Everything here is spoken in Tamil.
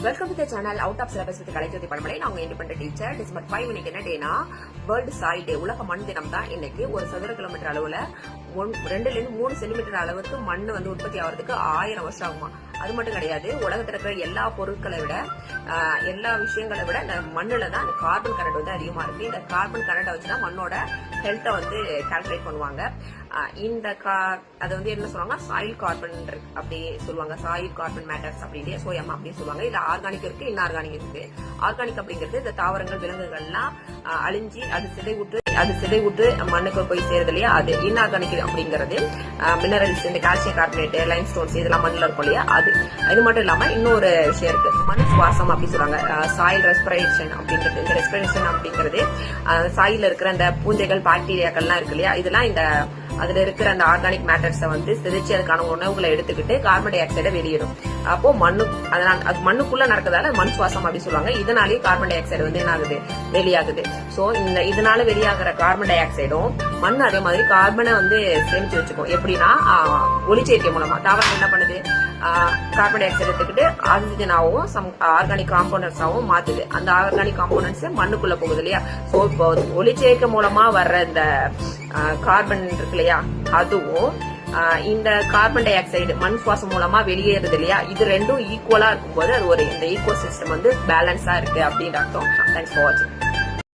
Welcome to the channel out of syllabus with Kalaijothi Paramalai. நான் உங்க இண்டிபெண்டன்ட் டீச்சர். டிசம்பர் 5 இன்னைக்கு என்ன டேனா வேர்ல்டு சாயில் டே, உலக மண் தினம் தான் இன்னைக்கு. ஒரு சதுர கிலோமீட்டர் அளவுல 2 to 3 சென்டிமீட்டர் அளவுக்கு மண் வந்து உற்பத்தி ஆகிறதுக்கு 1000 வருஷம் ஆகுமா. அது மட்டும் கிடையாது, உலகத்தில் இருக்கிற எல்லா பொருட்களை விட எல்லா விஷயங்களை விட இந்த மண்ணுல தான் அந்த கார்பன் கரண்ட் வந்து அதிகமா இருக்கு. இந்த கார்பன் கரண்டை வச்சுதான் மண்ணோட ஹெல்த்தை வந்து கால்குலேட் பண்ணுவாங்க. இந்த அதை வந்து என்ன சொல்லுவாங்க, சாயில் கார்பன் அப்படி சொல்லுவாங்க, சாயில் கார்பன் மேட்டர்ஸ் அப்படின்னு சோயம் அப்படின்னு சொல்லுவாங்க. இது ஆர்கானிக் இருக்கு, இன்ஆர்கானிக் இருக்கு. ஆர்கானிக் அப்படிங்கிறது இந்த தாவரங்கள் விலங்குகள்லாம் அழிஞ்சி அது சிதைவுட்டு மண்ணுக்கு போய் சேருது இல்லையா, அது. இன்ஆர்கானிக் அப்படிங்கிறது மினரல்ஸ், இந்த கால்சியம் கார்பனேட், லைம் ஸ்டோன்ஸ் இதெல்லாம் மண்ணில் இருக்கும் இல்லையா, அது. இது மட்டும் இல்லாம இன்னொரு விஷயம் இருக்கு, மண் சுவாசம் அப்படி சொல்றாங்க, சாயில் ரெஸ்பிரேஷன் அப்படிங்கிறது. இந்த ரெஸ்பிரேஷன் அப்படிங்கிறது சாயில இருக்கிற அந்த பூஞ்சைகள், பாக்டீரியாக்கள்லாம் இருக்கு இல்லையா, இதெல்லாம் இந்த அதுல இருக்கிற அந்த ஆர்கானிக் மேட்டர்ஸை வந்து சிதைச்சு அதுக்கான உணவுகளை எடுத்துக்கிட்டு கார்பன் டை ஆக்சைடை வெளியிடும். அப்போ அது மண்ணுக்குள்ள நடக்கிறதால மண் சுவாசம் அப்படி சொல்லுவாங்க. இதனாலேயே கார்பன் டை ஆக்சைடு வந்து என்ன ஆகுது, வெளியாகுது. சோ இதனால வெளியாகிற கார்பன் டை ஆக்சைடும் மண் அதே மாதிரி கார்பனை வந்து சேமிச்சு வச்சுக்கும். எப்படின்னா ஒளிச்சேர்க்கை மூலமா தாவரம் என்ன பண்ணுது, கார்பன் டை ஆக்சைடு எடுத்துக்கிட்டு ஆக்சிஜனாவும் ஆர்கானிக் காம்போனன்ட்ஸ் ஆகவும் மாத்துது. அந்த ஆர்கானிக் காம்போனன்ட்ஸ் மண்ணுக்குள்ள போகுது இல்லையா. சோ இப்போ ஒளிச்சேர்க்கை மூலமா வர்ற இந்த கார்பன் இருக்கு இல்லையா, அதுவும் இந்த கார்பன் டை ஆக்சைடு மண் சுவாசம் மூலமா வெளியேறுது இல்லையா, இது ரெண்டும் ஈக்குவலா இருக்கும்போது அது ஒரு இந்த ஈகோ சிஸ்டம் வந்து பேலன்ஸா இருக்கு அப்படின்னு அர்த்தம். தேங்க்ஸ் ஃபார் வாட்சிங்.